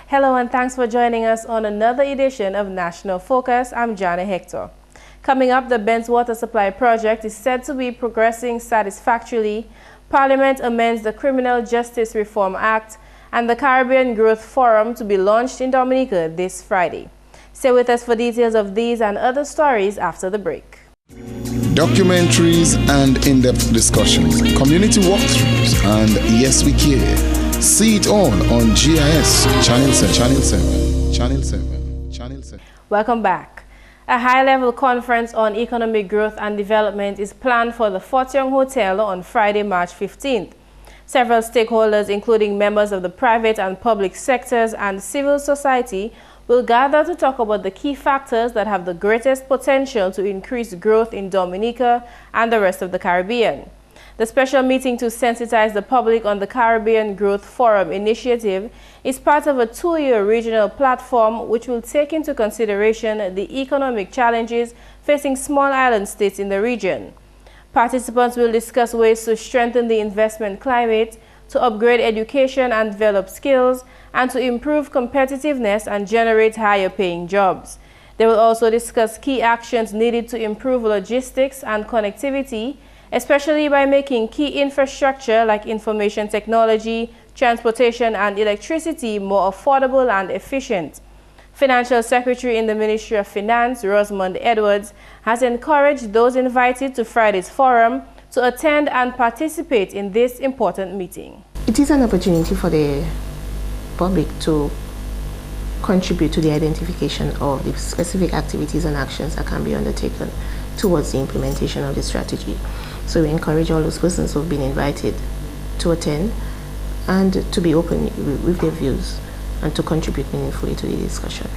Hello and thanks for joining us on another edition of National Focus. I'm Jarna Hector. Coming up, the Benz Water Supply Project is said to be progressing satisfactorily. Parliament amends the Criminal Justice Reform Act and the Caribbean Growth Forum to be launched in Dominica this Friday. Stay with us for details of these and other stories after the break. Documentaries and in-depth discussions, community walkthroughs, and Yes We Care. See it all on GIS Channel 7. Welcome back. A high-level conference on economic growth and development is planned for the Fort Young Hotel on Friday, March 15th. Several stakeholders, including members of the private and public sectors and civil society, will gather to talk about the key factors that have the greatest potential to increase growth in Dominica and the rest of the Caribbean. The special meeting to sensitize the public on the Caribbean Growth Forum initiative is part of a 2-year regional platform which will take into consideration the economic challenges facing small island states in the region. Participants will discuss ways to strengthen the investment climate, to upgrade education and develop skills, and to improve competitiveness and generate higher paying jobs. They will also discuss key actions needed to improve logistics and connectivity, especially by making key infrastructure like information technology, transportation, and electricity more affordable and efficient. Financial Secretary in the Ministry of Finance, Rosamond Edwards, has encouraged those invited to Friday's forum to attend and participate in this important meeting. It is an opportunity for the public to contribute to the identification of the specific activities and actions that can be undertaken towards the implementation of the strategy. So we encourage all those persons who have been invited to attend and to be open with their views and to contribute meaningfully to the discussion.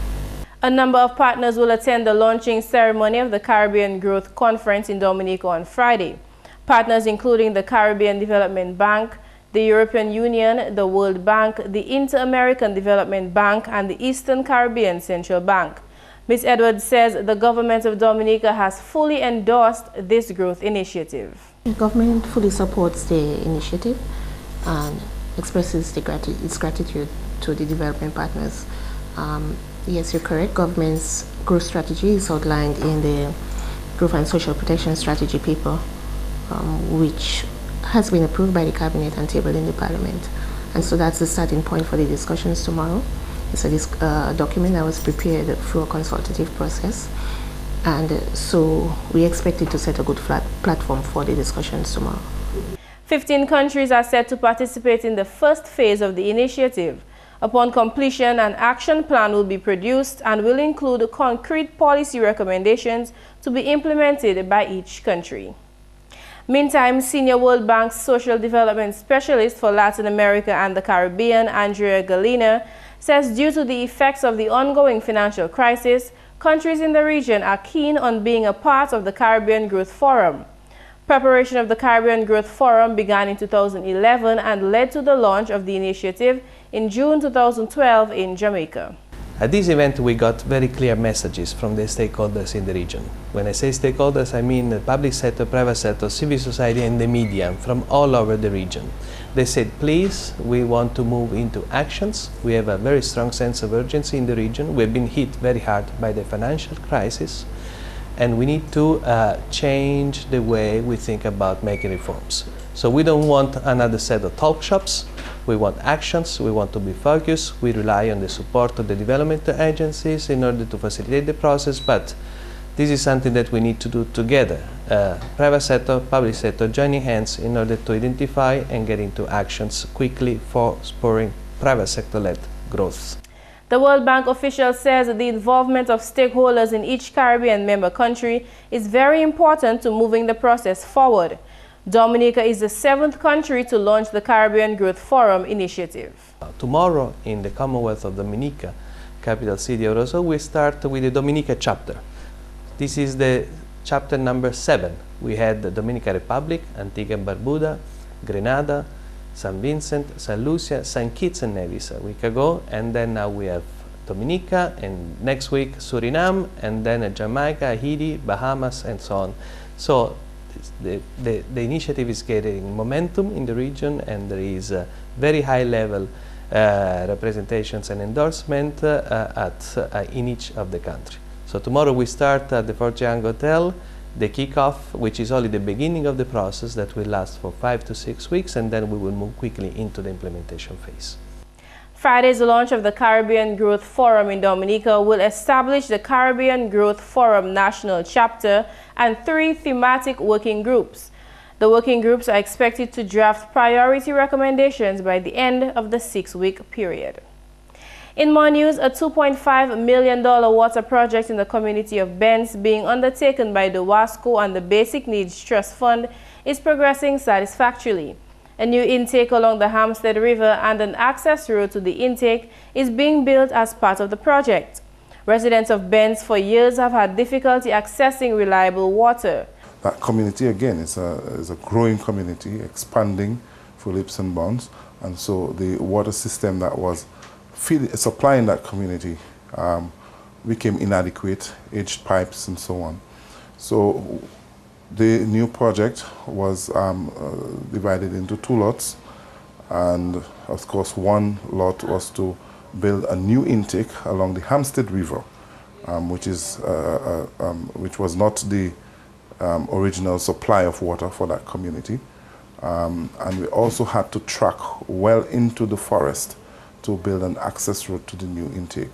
A number of partners will attend the launching ceremony of the Caribbean Growth Conference in Dominica on Friday. Partners including the Caribbean Development Bank, the European Union, the World Bank, the Inter-American Development Bank, and the Eastern Caribbean Central Bank. Ms. Edwards says the government of Dominica has fully endorsed this growth initiative. The government fully supports the initiative and expresses its gratitude to the development partners. Yes, you're correct. Government's growth strategy is outlined in the Growth and Social Protection Strategy paper, which has been approved by the Cabinet and tabled in the Parliament. And so that's the starting point for the discussions tomorrow. It's a document that was prepared through a consultative process. And so we expect it to set a good platform for the discussions tomorrow. 15 countries are set to participate in the first phase of the initiative. Upon completion, an action plan will be produced and will include concrete policy recommendations to be implemented by each country. Meantime, Senior World Bank's Social Development Specialist for Latin America and the Caribbean, Andrea Galena, says due to the effects of the ongoing financial crisis, countries in the region are keen on being a part of the Caribbean Growth Forum. Preparation of the Caribbean Growth Forum began in 2011 and led to the launch of the initiative in June 2012 in Jamaica. At this event, we got very clear messages from the stakeholders in the region. When I say stakeholders, I mean the public sector, private sector, civil society, and the media from all over the region. They said, please, we want to move into actions. We have a very strong sense of urgency in the region. We've been hit very hard by the financial crisis, and we need to change the way we think about making reforms. So we don't want another set of talk shops. We want actions, we want to be focused, we rely on the support of the development agencies in order to facilitate the process, but this is something that we need to do together. Private sector, public sector, joining hands in order to identify and get into actions quickly for spurring private sector-led growth. The World Bank official says that the involvement of stakeholders in each Caribbean member country is very important to moving the process forward. Dominica is the 7th country to launch the Caribbean Growth Forum initiative. Tomorrow in the Commonwealth of Dominica, capital city of Roseau, we start with the Dominica chapter. This is the chapter number 7. We had the Dominican Republic, Antigua and Barbuda, Grenada, St. Vincent, St. Lucia, St. Kitts and Nevis a week ago, and then now we have Dominica, and next week Suriname, and then Jamaica, Haiti, Bahamas, and so on. So The initiative is getting momentum in the region, and there is a very high level representations and endorsement in each of the country. So tomorrow we start at the Fort Young Hotel, the kickoff, which is only the beginning of the process that will last for 5 to 6 weeks, and then we will move quickly into the implementation phase. Friday's launch of the Caribbean Growth Forum in Dominica will establish the Caribbean Growth Forum National Chapter and 3 thematic working groups. The working groups are expected to draft priority recommendations by the end of the 6-week period. In more news, a $2.5 million water project in the community of Benz being undertaken by the WASCO and the Basic Needs Trust Fund is progressing satisfactorily. A new intake along the Hampstead River and an access road to the intake is being built as part of the project. Residents of Benz for years have had difficulty accessing reliable water. That community, again, is a growing community, expanding for leaps and bounds, and so the water system that was supplying that community became inadequate, aged pipes and so on. So the new project was divided into 2 lots, and of course one lot was to build a new intake along the Hampstead River, which was not the original supply of water for that community. And we also had to track well into the forest to build an access road to the new intake.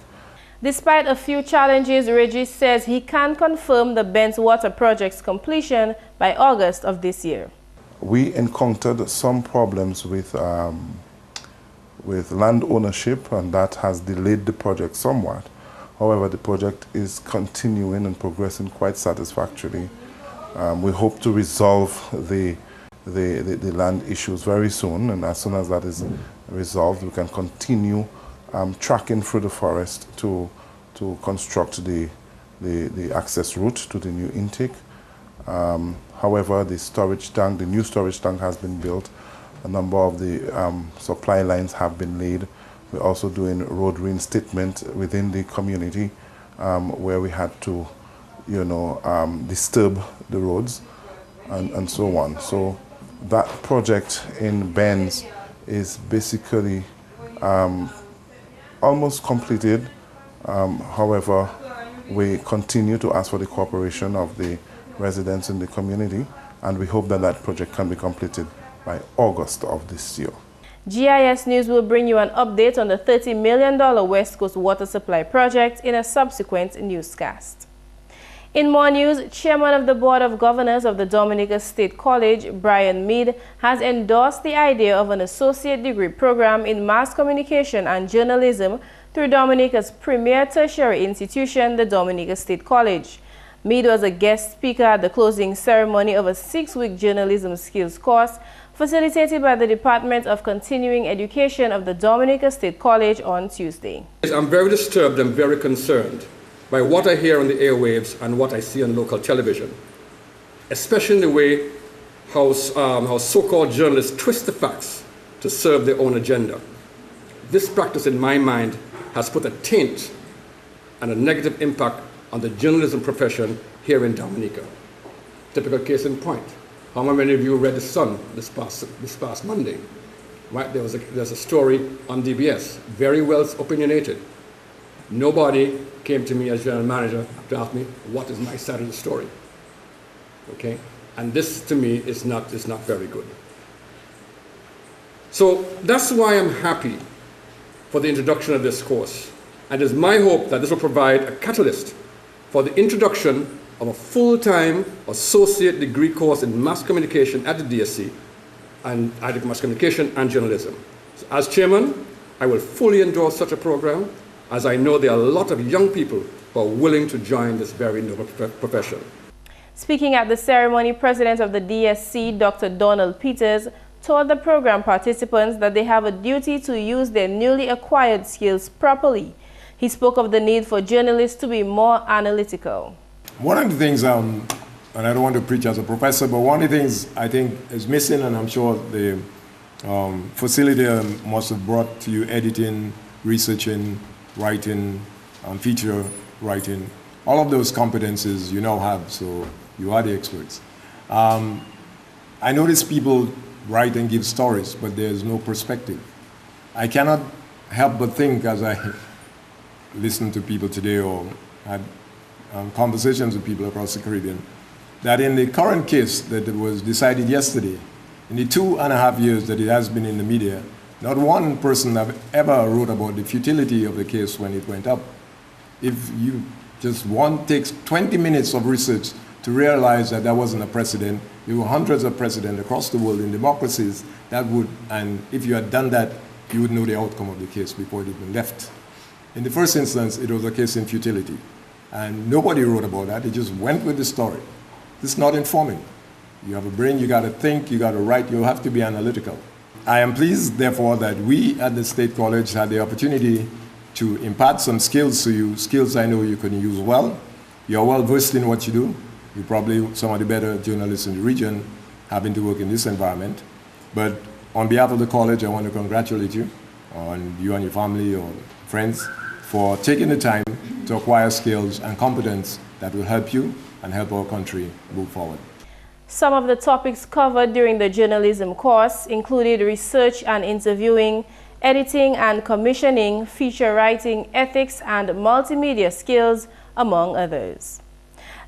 Despite a few challenges, Regis says he can confirm the Benz Water Project's completion by August of this year. We encountered some problems with land ownership, and that has delayed the project somewhat. However, the project is continuing and progressing quite satisfactorily. We hope to resolve the land issues very soon, and as soon as that is resolved, we can continue tracking through the forest to construct the access route to the new intake. However, the new storage tank has been built. A number of the supply lines have been laid. We're also doing road reinstatement within the community, where we had to, disturb the roads and so on. So that project in Benz is basically almost completed. However, we continue to ask for the cooperation of the residents in the community, and we hope that that project can be completed by August of this year. GIS News will bring you an update on the $30 million West Coast Water Supply Project in a subsequent newscast. In more news, Chairman of the Board of Governors of the Dominica State College, Brian Mead, has endorsed the idea of an associate degree program in mass communication and journalism through Dominica's premier tertiary institution, the Dominica State College. Mead was a guest speaker at the closing ceremony of a 6-week journalism skills course facilitated by the Department of Continuing Education of the Dominica State College on Tuesday. I'm very disturbed and very concerned by what I hear on the airwaves and what I see on local television, especially in the way how so-called journalists twist the facts to serve their own agenda. This practice, in my mind, has put a taint and a negative impact on the journalism profession here in Dominica. Typical case in point. How many of you read The Sun this past Monday? Right? There's a story on DBS, very well opinionated. Nobody came to me as general manager to ask me what is my side of the story. Okay, and this to me is not very good. So that's why I'm happy for the introduction of this course, and it's my hope that this will provide a catalyst for the introduction of a full-time associate degree course in mass communication at the DSC, and either mass communication and journalism. So as chairman, I will fully endorse such a program, as I know there are a lot of young people who are willing to join this very noble profession. Speaking at the ceremony, President of the DSC, Dr. Donald Peters, told the program participants that they have a duty to use their newly acquired skills properly. He spoke of the need for journalists to be more analytical. One of the things, and I don't want to preach as a professor, but one of the things I think is missing, and I'm sure the facility must have brought to you editing, researching, writing, feature writing, all of those competencies you now have, so you are the experts. I notice people write and give stories, but there's no perspective. I cannot help but think, as I listen to people today or had conversations with people across the Caribbean, that in the current case that was decided yesterday, in the 2.5 years that it has been in the media, not one person have ever wrote about the futility of the case when it went up. If you just takes 20 minutes of research to realize that that wasn't a precedent, there were hundreds of precedents across the world in democracies that would, and if you had done that, you would know the outcome of the case before it even left. In the first instance, it was a case in futility. And nobody wrote about that, they just went with the story. This is not informing. You have a brain, you gotta think, you gotta write, you have to be analytical. I am pleased, therefore, that we at the State College had the opportunity to impart some skills to you, skills I know you can use well. You're well versed in what you do. You're probably some of the better journalists in the region having to work in this environment. But on behalf of the college, I want to congratulate you on you and your family or friends for taking the time to acquire skills and competence that will help you and help our country move forward. Some of the topics covered during the journalism course included research and interviewing, editing and commissioning, feature writing, ethics and multimedia skills, among others.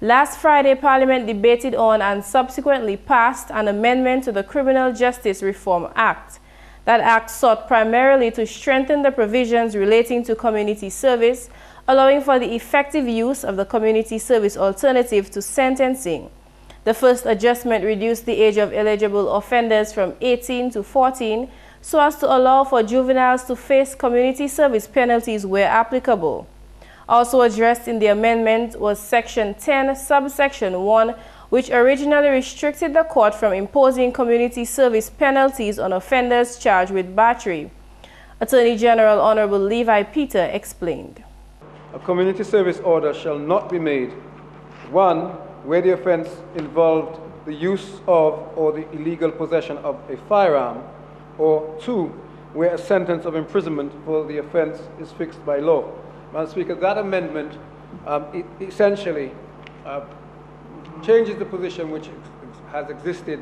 Last Friday, Parliament debated on and subsequently passed an amendment to the Criminal Justice Reform Act. That act sought primarily to strengthen the provisions relating to community service, allowing for the effective use of the community service alternative to sentencing. The first adjustment reduced the age of eligible offenders from 18 to 14 so as to allow for juveniles to face community service penalties where applicable. Also addressed in the amendment was Section 10, Subsection 1, which originally restricted the court from imposing community service penalties on offenders charged with battery. Attorney General Honorable Levi Peter explained. A community service order shall not be made, 1, where the offense involved the use of or the illegal possession of a firearm, or 2, where a sentence of imprisonment for the offense is fixed by law. Madam Speaker, that amendment essentially changes the position which has existed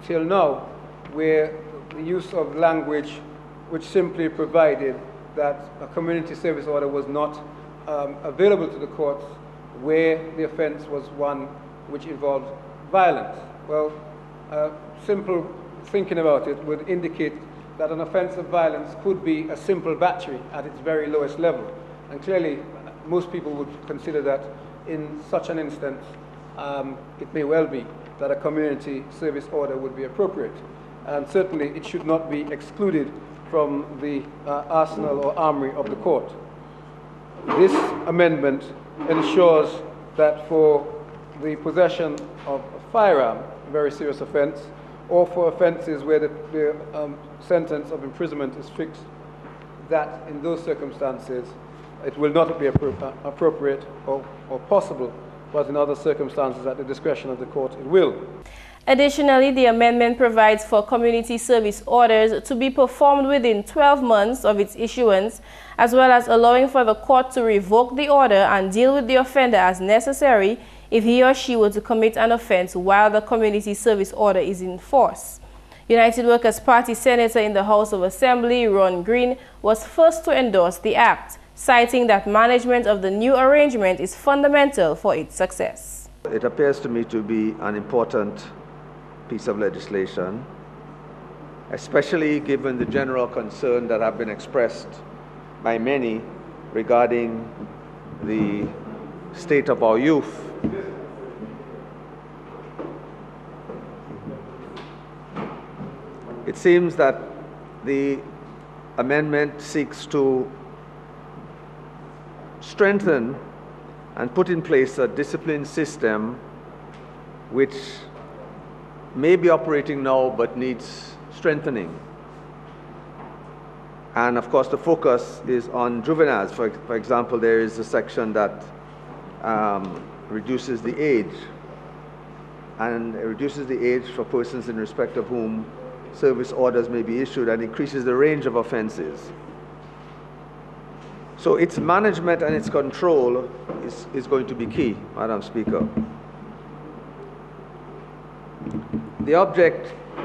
till now, where the use of language which simply provided that a community service order was not available to the courts where the offense was one which involved violence. Well, simple thinking about it would indicate that an offense of violence could be a simple battery at its very lowest level. And clearly, most people would consider that in such an instance, it may well be that a community service order would be appropriate. And certainly, it should not be excluded from the arsenal or armory of the court. This amendment ensures that for the possession of a firearm, a very serious offense, or for offenses where the sentence of imprisonment is fixed, that in those circumstances it will not be appropriate or possible, but in other circumstances at the discretion of the court it will. Additionally, the amendment provides for community service orders to be performed within 12 months of its issuance, as well as allowing for the court to revoke the order and deal with the offender as necessary if he or she were to commit an offense while the community service order is in force. United Workers' Party Senator in the House of Assembly, Ron Green, was first to endorse the act, citing that management of the new arrangement is fundamental for its success. It appears to me to be an important piece of legislation, especially given the general concern that have been expressed by many regarding the state of our youth. It seems that the amendment seeks to strengthen and put in place a discipline system which may be operating now but needs strengthening. And of course the focus is on juveniles. For example, there is a section that reduces the age, and it reduces the age for persons in respect of whom service orders may be issued, and increases the range of offenses. So its management and its control is going to be key, Madam Speaker. The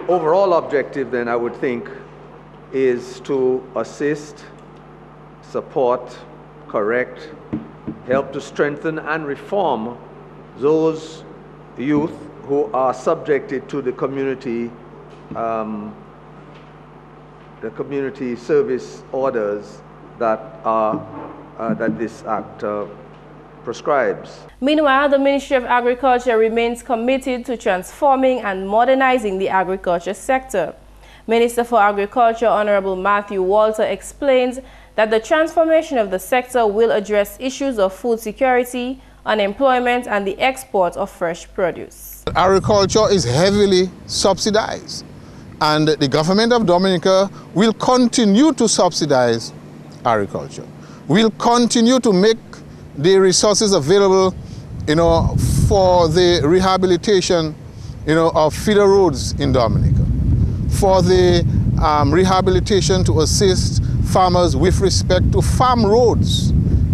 overall objective then, I would think, is to assist, support, correct, help to strengthen and reform those youth who are subjected to the community service orders that this act prescribes. Meanwhile, the Ministry of Agriculture remains committed to transforming and modernizing the agriculture sector. Minister for Agriculture, Honorable Matthew Walter, explains that the transformation of the sector will address issues of food security, unemployment, and the export of fresh produce. Agriculture is heavily subsidized, and the government of Dominica will continue to subsidize agriculture. We'll continue to make the resources available, for the rehabilitation, of feeder roads in Dominica, for the rehabilitation to assist farmers with respect to farm roads,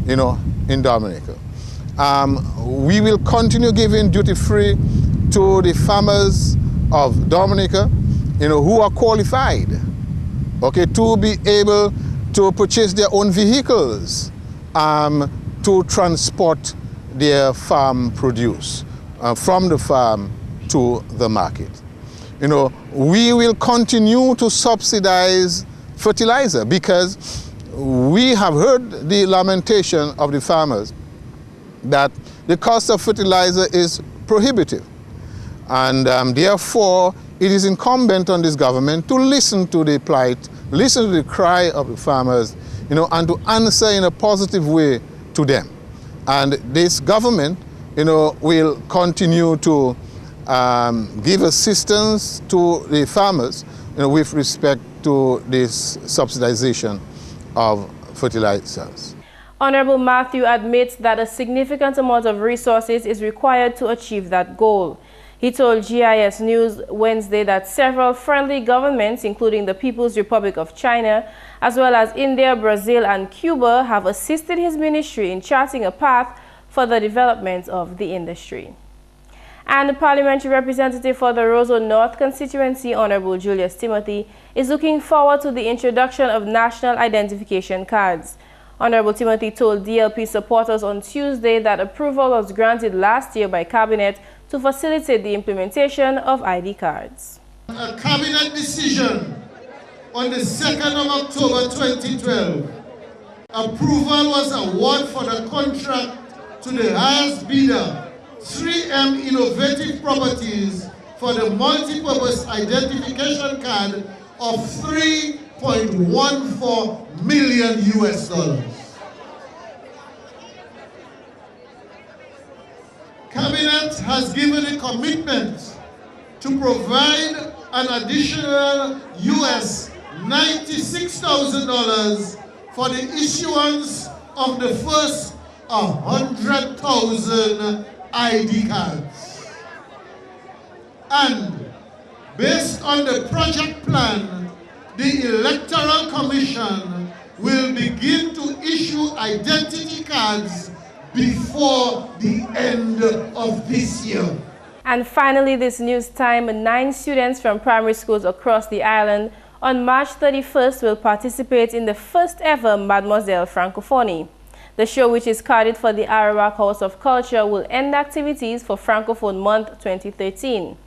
in Dominica. We will continue giving duty-free to the farmers of Dominica, who are qualified, to be able to purchase their own vehicles to transport their farm produce from the farm to the market. We will continue to subsidize fertilizer because we have heard the lamentation of the farmers that the cost of fertilizer is prohibitive. And therefore, it is incumbent on this government to listen to the plight, listen to the cry of the farmers, and to answer in a positive way to them. And this government, will continue to give assistance to the farmers, with respect to this subsidization of fertilizers. Honorable Matthew admits that a significant amount of resources is required to achieve that goal. He told GIS News Wednesday that several friendly governments, including the People's Republic of China, as well as India, Brazil, and Cuba, have assisted his ministry in charting a path for the development of the industry. And the parliamentary representative for the Roseau North constituency, Honorable Julius Timothy, is looking forward to the introduction of national identification cards. Honorable Timothy told DLP supporters on Tuesday that approval was granted last year by Cabinet to facilitate the implementation of ID cards. A Cabinet decision on the 2nd of October 2012. Approval was awarded for the contract to the highest bidder, 3M Innovative Properties, for the multi-purpose identification card of $3.14 million US. Cabinet has given a commitment to provide an additional US $96,000 for the issuance of the first 100,000 ID cards. And based on the project plan, the Electoral Commission will begin to issue identity cards before the end of this year. And finally, this news time, 9 students from primary schools across the island on March 31st will participate in the first ever Mademoiselle Francophonie. The show, which is carded for the Arawak House of Culture, will end activities for Francophone Month 2013.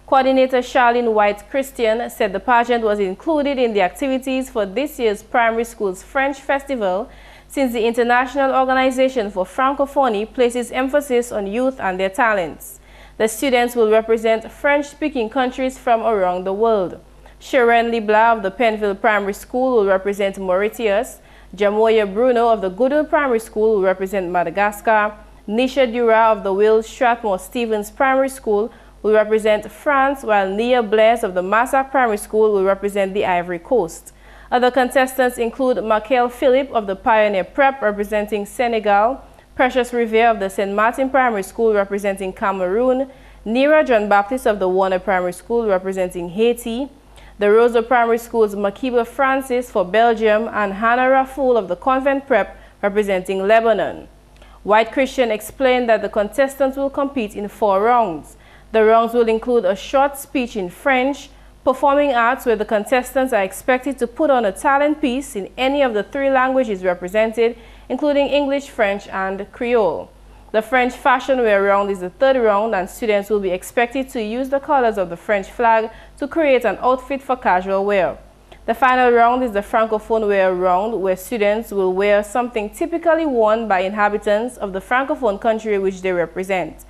Coordinator Charlene White-Christian said the pageant was included in the activities for this year's Primary Schools French Festival, since the International Organization for Francophonie places emphasis on youth and their talents. The students will represent French-speaking countries from around the world. Sharon Libla of the Penville Primary School will represent Mauritius. Jamoya Bruno of the Goodall Primary School will represent Madagascar. Nisha Dura of the Will Strathmore Stevens Primary School will represent France, while Nia Blaise of the Massac Primary School will represent the Ivory Coast. Other contestants include Michael Philip of the Pioneer Prep representing Senegal, Precious Rivera of the St. Martin Primary School representing Cameroon, Nira John Baptist of the Warner Primary School representing Haiti, the Rosa Primary School's Makiba Francis for Belgium, and Hannah Rafoul of the Convent Prep representing Lebanon. White Christian explained that the contestants will compete in 4 rounds. The rounds will include a short speech in French, performing arts where the contestants are expected to put on a talent piece in any of the 3 languages represented, including English, French, and Creole. The French fashion wear round is the 3rd round, and students will be expected to use the colors of the French flag to create an outfit for casual wear. The final round is the Francophone wear round, where students will wear something typically worn by inhabitants of the Francophone country which they represent.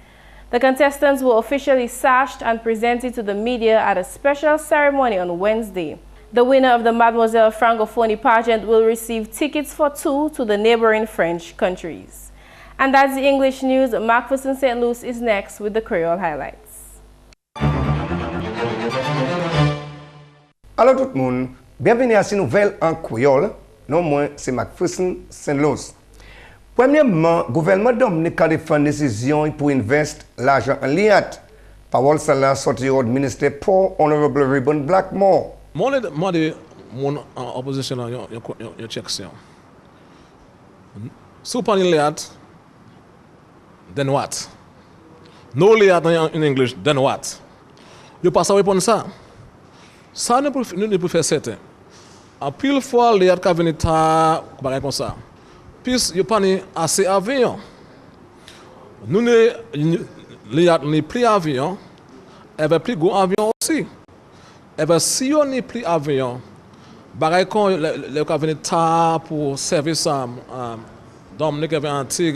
The contestants were officially sashed and presented to the media at a special ceremony on Wednesday. The winner of the Mademoiselle Francophonie pageant will receive tickets for 2 to the neighboring French countries. And that's the English news. McPherson St. Luce is next with the Creole highlights. Alors tout le monde, bienvenue à cette nouvelle en créole. Non moins, c'est McPherson St. Luce. Premièrement, le gouvernement Dominique a fait une décision pour investir l'argent en liat. Parole cela sorti au ministère pour Honorable Ribbon Blackmore. Moi, mon opposition, il check ça. Si vous parlez liat, then what? No liat in English, then what? You passe à répondre ça. Ça ne peut faire certain. En pile fois, liat qui vient ta comme ça. Puis, il n'y a pas assez d'avions. Nous n'avons plus d'avions, il y a plus d'avions aussi. Et si on n'a plus d'avions, quand les gens viennent pour service Dominique avec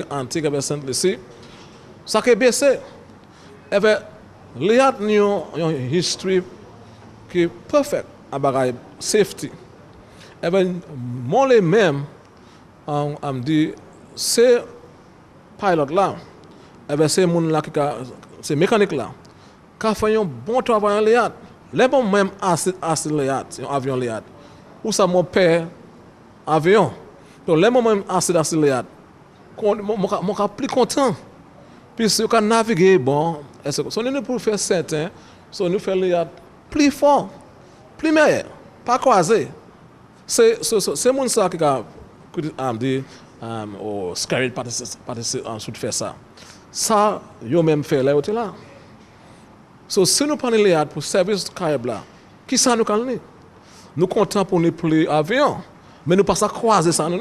Antigua avec Saint-Lucie, ça qui est baissé. Et bien, il y a une histoire qui est parfaite à la safety. Et bien, moi, les mêmes, on dit, ces pilotes-là, ces ces mécaniques-là, qui font un bon travail en Léat, les bons même assez Léat, un avion Léat, ou ça mon père avion. Donc les bons même assez Léat, je suis plus content. Puis si on naviguer bon, si on ne peut faire certain, si on fait Léat plus fort, plus meilleur, pas croisé. C'est mon ça qui a ou scared participants faire ça. Ça, yo même fait là, là. So, si nous prenons les pour service Caribla, qui ça nous calme? Nous comptons pour nous plus avion, mais nous passons à croiser ça nous.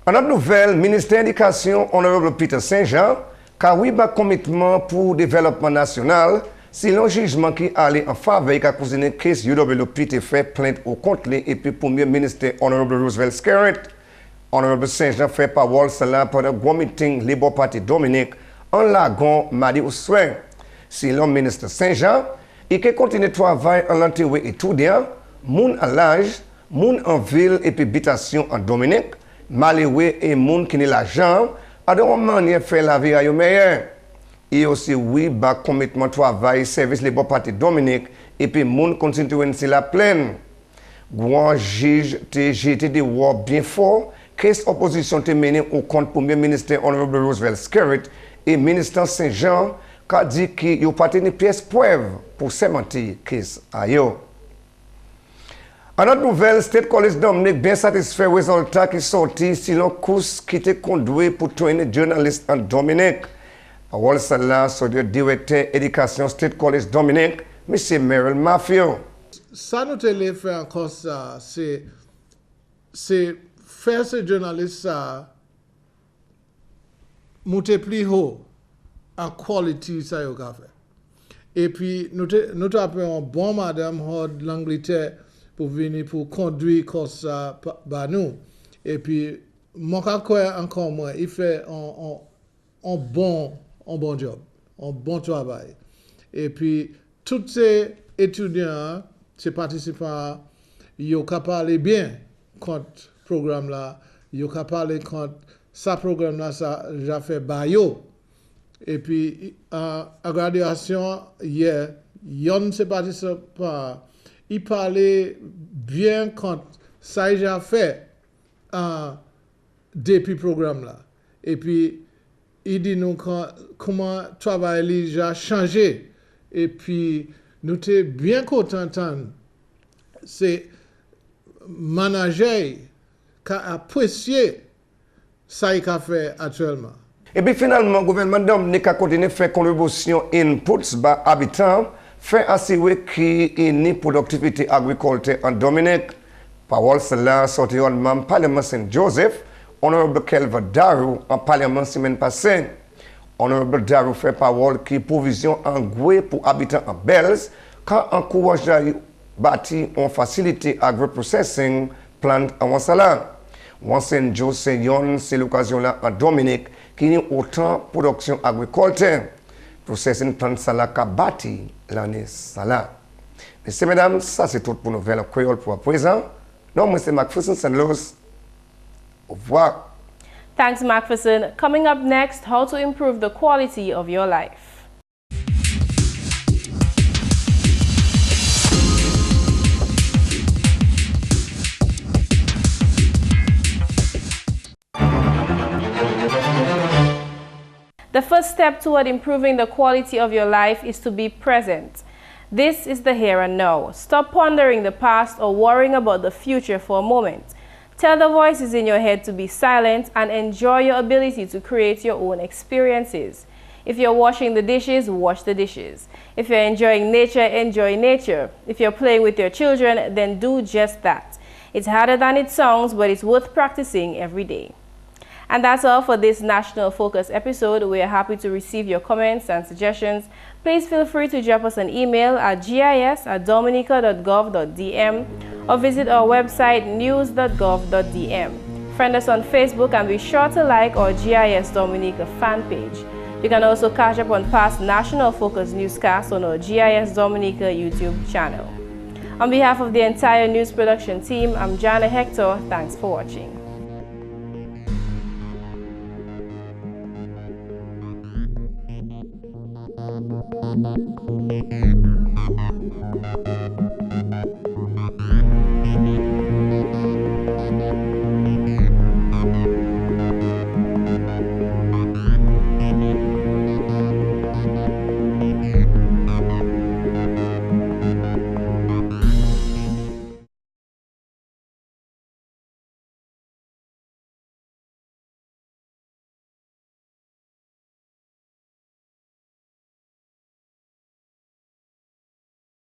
En autre nouvelle, ministère de l'Éducation, Honorable Peter Saint-Jean, car oui, un commitment pour le développement national, si le jugement qui allait en faveur de cause de case UWP fait plainte au compte et puis premier ministre Honorable Roosevelt Scarrett. Honorable Saint-Jean fait parole cela pendant un grand meeting Labour Party Dominique en lagon mardi au soir. Si le ministre Saint-Jean, il continue de travailler en l'entrée étudiant, moun en l'âge, moun en ville et puis habitation en Dominique, malheureux et moun qui n'a l'argent, a de manière faire la vie à eux meilleure. Et aussi, oui, bas commitment travail, service Labour Party Dominique, et puis moun continue de la plaine. Grand juge TGT de war bien fort, qu'est-ce opposition te menée au compte premier ministre Honorable Roosevelt Scarrett et ministre Saint-Jean, qui a dit qu'il n'y a pas de pièce preuve pour cémenter qu'est-ce à eux. En autre nouvelle, State College Dominique bien satisfait des résultats qui sortis sur le course qui était conduit pour traîner journaliste en Dominique. Parole cela sur le directeur éducation State College Dominique, M. Merrill Mafio. Ça nous télé fait encore ça, c'est faire ce journaliste ça monter plus haut en qualité ça y a fait. Et puis nous avons un bon madame de l'Angleterre pour venir pour conduire comme ça par nous. Et puis mon cas encore moi, il fait un bon job, un bon travail. Et puis tous ces étudiants, ces participants, ils ont parlé bien contre le programme là, ils ont parlé contre ça programme là, ça j'ai fait bayo. Et puis à graduation hier, yon ces participants, ils parlaient bien contre ça j'ai fait depuis le programme là. Et puis il dit nous comment le travail a changé. Et puis nous sommes bien contents. C'est manager qui a apprécié ça qu'il a fait actuellement. Et puis finalement, le gouvernement Dominica a continué à faire contribution inputs par habitants, fait assurer qu'il y ait une productivité agricole en Dominique. Parole cela sorti en membre Parlement Saint-Joseph, Honorable Kelva Darou en Parlement semaine passée. Honorable Darou fait parole qui provision en goué pour habitants en Bells, quand encourage à bâtir une facilité agro-processing plant en Wansala. Saint-Joseph, c'est l'occasion là en Dominique qui a autant de production agricole. Processing plant Sala qu'a bâti l'année Sala. Messieurs, mesdames, ça c'est tout pour nous nouvelles créole pour à présent. Non, moi c'est McPherson St. Luce. Au revoir. Thanks, McPherson. Coming up next, how to improve the quality of your life. The first step toward improving the quality of your life is to be present. This is the here and now. Stop pondering the past or worrying about the future for a moment. Tell the voices in your head to be silent and enjoy your ability to create your own experiences. If you're washing the dishes, wash the dishes. If you're enjoying nature, enjoy nature. If you're playing with your children, then do just that. It's harder than it sounds, but it's worth practicing every day. And that's all for this National Focus episode. We are happy to receive your comments and suggestions. Please feel free to drop us an email at gis@dominica.gov.dm or visit our website news.gov.dm. Friend us on Facebook and be sure to like our GIS Dominica fan page. You can also catch up on past National Focus newscasts on our GIS Dominica YouTube channel. On behalf of the entire news production team, I'm Jarna Hector. Thanks for watching.